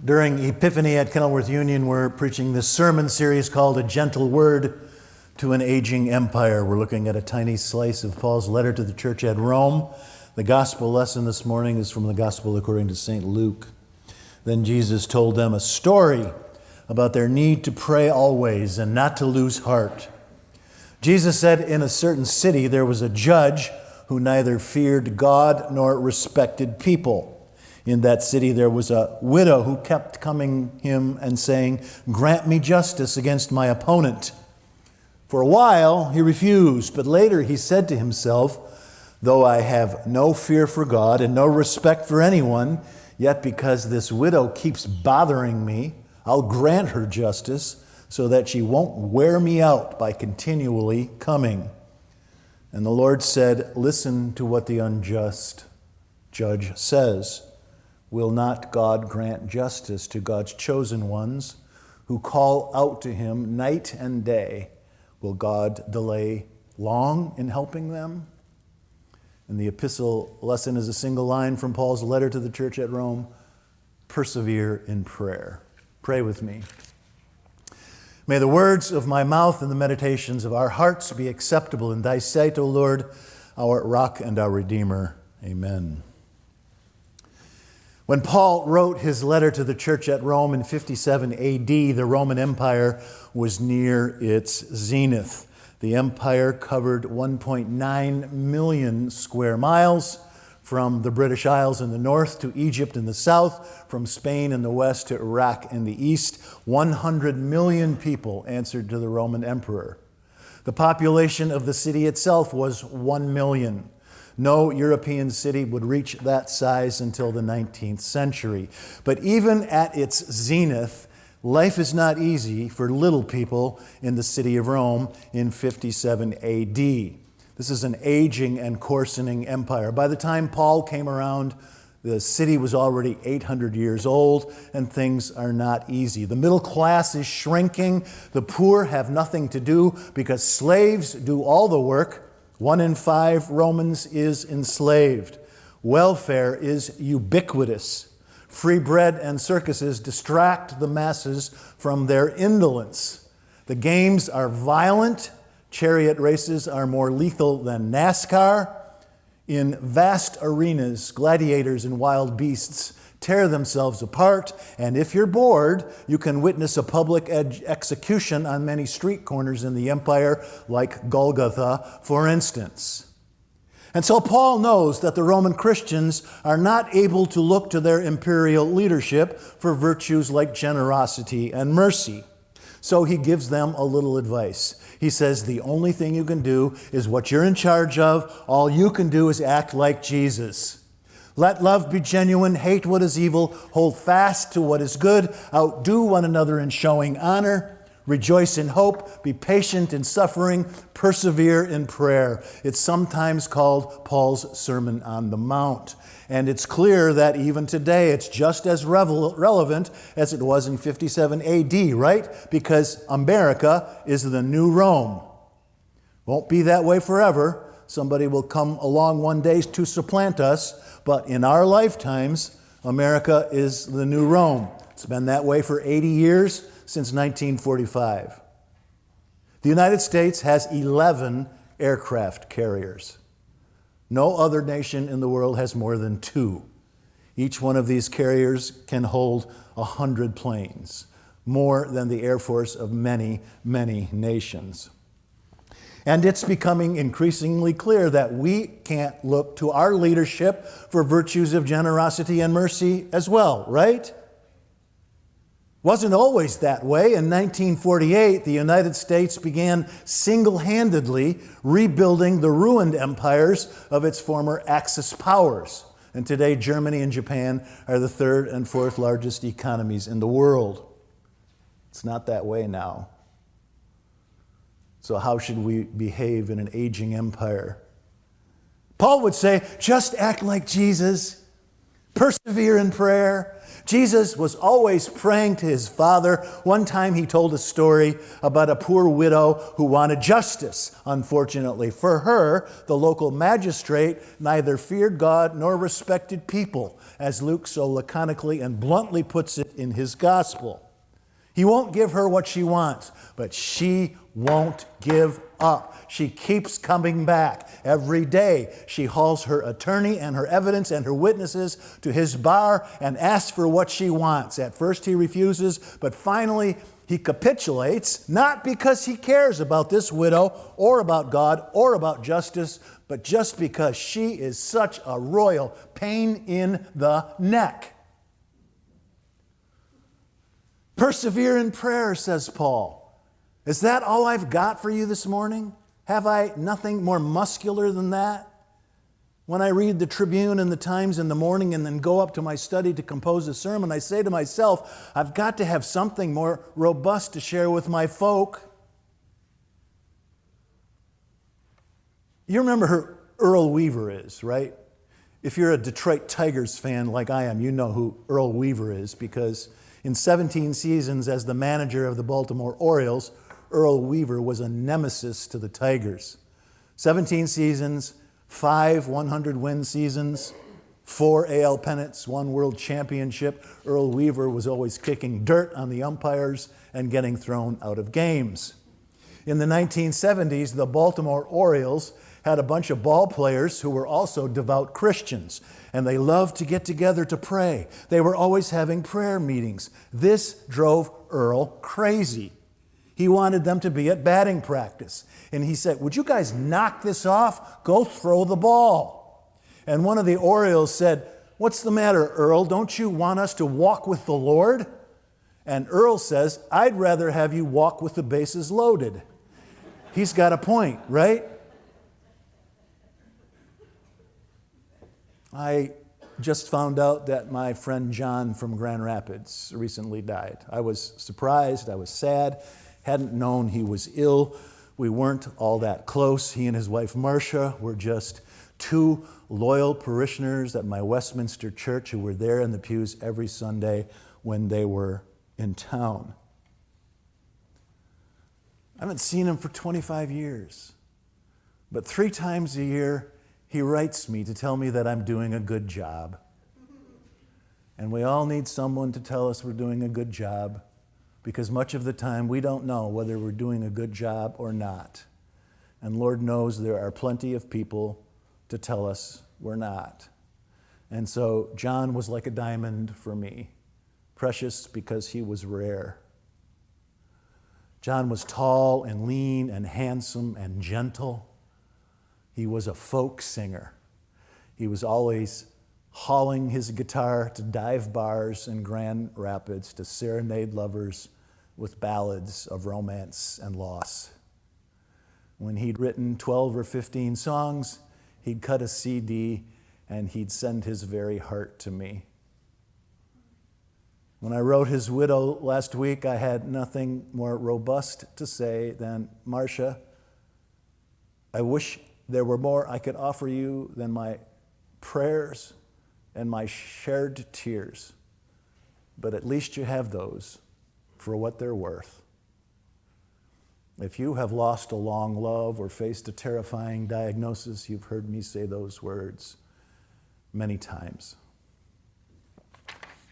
During Epiphany at Kenilworth Union, we're preaching this sermon series called A Gentle Word to an Aging Empire. We're looking at a tiny slice of Paul's letter to the church at Rome. The gospel lesson this morning is from the gospel according to St. Luke. Then Jesus told them a story about their need to pray always and not to lose heart. Jesus said, in a certain city there was a judge who neither feared God nor respected people. In that city there was a widow who kept coming him and saying, "Grant me justice against my opponent." For a while he refused, but later he said to himself, "Though I have no fear for God and no respect for anyone, yet because this widow keeps bothering me, I'll grant her justice so that she won't wear me out by continually coming." And the Lord said, "Listen to what the unjust judge says. Will not God grant justice to God's chosen ones who call out to him night and day? Will God delay long in helping them?" And the epistle lesson is a single line from Paul's letter to the church at Rome. Persevere in prayer. Pray with me. May the words of my mouth and the meditations of our hearts be acceptable in thy sight, O Lord, our rock and our Redeemer. Amen. When Paul wrote his letter to the church at Rome in 57 AD, the Roman Empire was near its zenith. The empire covered 1.9 million square miles, from the British Isles in the north to Egypt in the south, from Spain in the west to Iraq in the east. 100 million people answered to the Roman emperor. The population of the city itself was 1 million. No European city would reach that size until the 19th century. But even at its zenith, life is not easy for little people in the city of Rome in 57 AD. This is an aging and coarsening empire. By the time Paul came around, the city was already 800 years old, and things are not easy. The middle class is shrinking. The poor have nothing to do because slaves do all the work. 1 in 5 Romans is enslaved. Welfare is ubiquitous. Free bread and circuses distract the masses from their indolence. The games are violent. Chariot races are more lethal than NASCAR. In vast arenas, gladiators and wild beasts tear themselves apart, and if you're bored, you can witness a public execution on many street corners in the empire, like Golgotha, for instance. And so Paul knows that the Roman Christians are not able to look to their imperial leadership for virtues like generosity and mercy. So he gives them a little advice. He says, the only thing you can do is what you're in charge of. All you can do is act like Jesus. Let love be genuine, hate what is evil, hold fast to what is good, outdo one another in showing honor, rejoice in hope, be patient in suffering, persevere in prayer. It's sometimes called Paul's Sermon on the Mount. And it's clear that even today it's just as relevant as it was in 57 AD, right? Because America is the new Rome. Won't be that way forever. Somebody will come along one day to supplant us. But in our lifetimes, America is the new Rome. It's been that way for 80 years, since 1945. The United States has 11 aircraft carriers. No other nation in the world has more than 2. Each one of these carriers can hold 100 planes, more than the Air Force of many, many nations. And it's becoming increasingly clear that we can't look to our leadership for virtues of generosity and mercy as well, right? Wasn't always that way. In 1948, the United States began single-handedly rebuilding the ruined empires of its former Axis powers. And today, Germany and Japan are the 3rd and 4th largest economies in the world. It's not that way now. So how should we behave in an aging empire? Paul would say, just act like Jesus. Persevere in prayer. Jesus was always praying to his Father. One time he told a story about a poor widow who wanted justice. Unfortunately for her, the local magistrate neither feared God nor respected people, as Luke so laconically and bluntly puts it in his gospel. He won't give her what she wants, but she won't give up. She keeps coming back every day. She hauls her attorney and her evidence and her witnesses to his bar and asks for what she wants. At first he refuses, but finally he capitulates, not because he cares about this widow or about God or about justice, but just because she is such a royal pain in the neck. Persevere in prayer, says Paul. Is that all I've got for you this morning? Have I nothing more muscular than that? When I read the Tribune and the Times in the morning and then go up to my study to compose a sermon, I say to myself, I've got to have something more robust to share with my folk. You remember who Earl Weaver is, right? If you're a Detroit Tigers fan like I am, you know who Earl Weaver is, because in 17 seasons as the manager of the Baltimore Orioles, Earl Weaver was a nemesis to the Tigers. 17 seasons, 5 100-win seasons, 4 AL pennants, 1 world championship. Earl Weaver was always kicking dirt on the umpires and getting thrown out of games. In the 1970s, the Baltimore Orioles had a bunch of ball players who were also devout Christians, and they loved to get together to pray. They were always having prayer meetings. This drove Earl crazy. He wanted them to be at batting practice. And he said, would you guys knock this off? Go throw the ball. And one of the Orioles said, what's the matter, Earl? Don't you want us to walk with the Lord? And Earl says, I'd rather have you walk with the bases loaded. He's got a point, right? I just found out that my friend John from Grand Rapids recently died. I was surprised, I was sad, hadn't known he was ill. We weren't all that close. He and his wife Marcia were just 2 loyal parishioners at my Westminster church who were there in the pews every Sunday when they were in town. I haven't seen him for 25 years, but 3 times a year he writes me to tell me that I'm doing a good job. And we all need someone to tell us we're doing a good job, because much of the time we don't know whether we're doing a good job or not. And Lord knows there are plenty of people to tell us we're not. And so John was like a diamond for me, precious because he was rare. John was tall and lean and handsome and gentle. He was a folk singer. He was always hauling his guitar to dive bars in Grand Rapids to serenade lovers with ballads of romance and loss. When he'd written 12 or 15 songs, he'd cut a CD and he'd send his very heart to me. When I wrote his widow last week, I had nothing more robust to say than, Marcia, I wish there were more I could offer you than my prayers and my shared tears, but at least you have those for what they're worth. If you have lost a long love or faced a terrifying diagnosis, you've heard me say those words many times.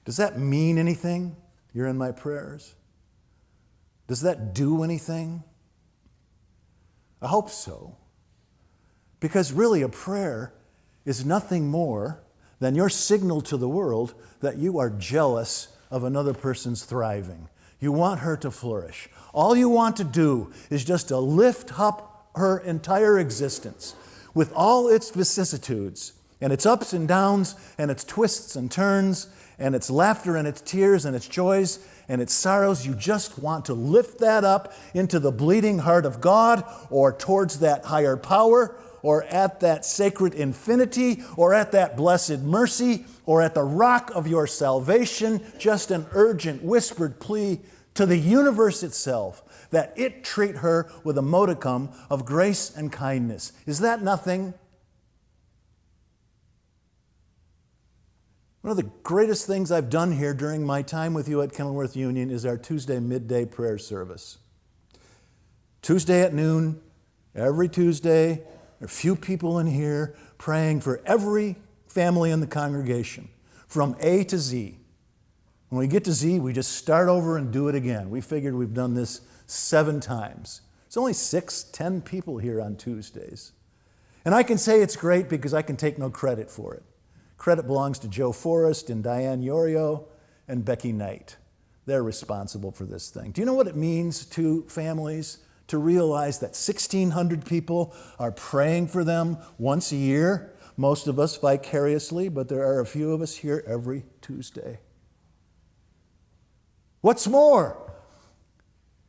Does that mean anything? You're in my prayers. Does that do anything? I hope so. Because really a prayer is nothing more than your signal to the world that you are jealous of another person's thriving. You want her to flourish. All you want to do is just to lift up her entire existence with all its vicissitudes and its ups and downs and its twists and turns and its laughter and its tears and its joys and its sorrows. You just want to lift that up into the bleeding heart of God or towards that higher power or at that sacred infinity or at that blessed mercy or at the rock of your salvation, just an urgent whispered plea to the universe itself that it treat her with a modicum of grace and kindness. Is that nothing? One of the greatest things I've done here during my time with you at Kenilworth Union is our Tuesday midday prayer service. Tuesday at noon, every Tuesday, there are a few people in here praying for every family in the congregation, from A to Z. When we get to Z, we just start over and do it again. We figured we've done this 7 times. It's only 10 people here on Tuesdays. And I can say it's great because I can take no credit for it. Credit belongs to Joe Forrest and Diane Yorio and Becky Knight. They're responsible for this thing. Do you know what it means to families to realize that 1,600 people are praying for them once a year? Most of us vicariously, but there are a few of us here every Tuesday. What's more,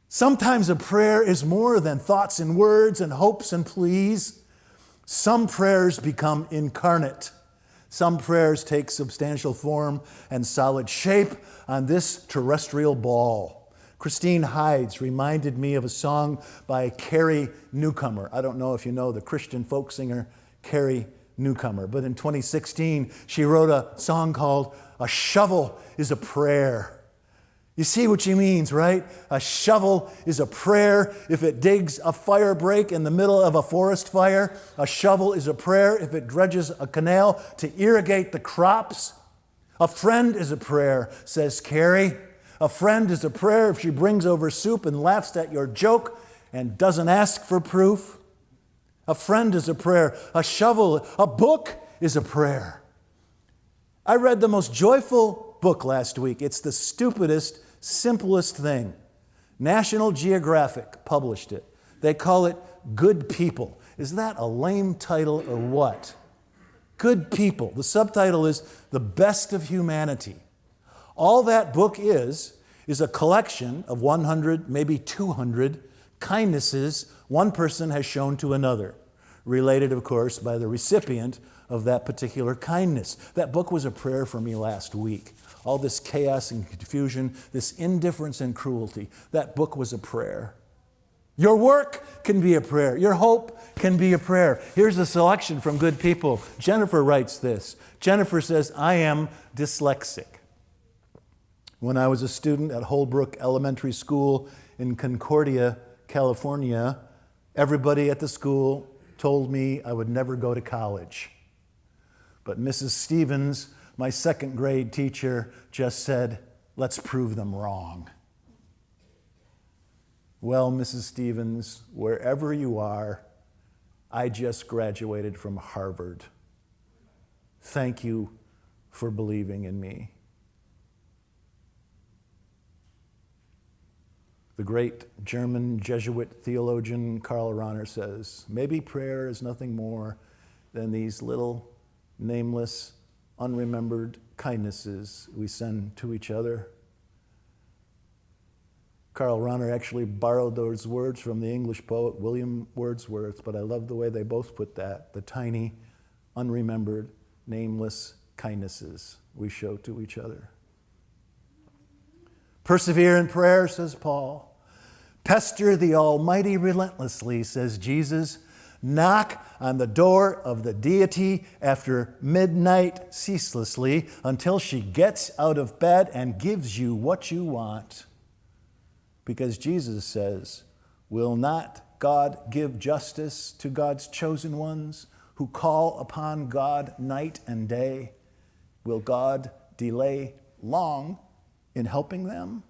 sometimes a prayer is more than thoughts and words and hopes and pleas. Some prayers become incarnate. Some prayers take substantial form and solid shape on this terrestrial ball. Christine Hides reminded me of a song by Carrie Newcomer. I don't know if you know the Christian folk singer Carrie Newcomer, but in 2016 she wrote a song called "A Shovel is a Prayer." You see what she means, right? A shovel is a prayer if it digs a fire break in the middle of a forest fire. A shovel is a prayer if it dredges a canal to irrigate the crops. A friend is a prayer, says Carrie. A friend is a prayer if she brings over soup and laughs at your joke and doesn't ask for proof. A friend is a prayer. A shovel, a book is a prayer. I read the most joyful book last week. It's the stupidest, simplest thing. National Geographic published it. They call it Good People. Is that a lame title or what? Good People. The subtitle is The Best of Humanity. All that book is a collection of 100, maybe 200 kindnesses one person has shown to another, related, of course, by the recipient of that particular kindness. That book was a prayer for me last week. All this chaos and confusion, this indifference and cruelty, that book was a prayer. Your work can be a prayer. Your hope can be a prayer. Here's a selection from Good People. Jennifer writes this. Jennifer says, "I am dyslexic. When I was a student at Holbrook Elementary School in Concordia, California, everybody at the school told me I would never go to college. But Mrs. Stevens, my 2nd grade teacher, just said, 'Let's prove them wrong.'" Well, Mrs. Stevens, wherever you are, I just graduated from Harvard. Thank you for believing in me. The great German Jesuit theologian Karl Rahner says, maybe prayer is nothing more than these little, nameless, unremembered kindnesses we send to each other. Karl Rahner actually borrowed those words from the English poet William Wordsworth, but I love the way they both put that, the tiny, unremembered, nameless kindnesses we show to each other. Persevere in prayer, says Paul. Pester the Almighty relentlessly, says Jesus. Knock on the door of the deity after midnight ceaselessly until she gets out of bed and gives you what you want. Because Jesus says, will not God give justice to God's chosen ones who call upon God night and day? Will God delay long in helping them?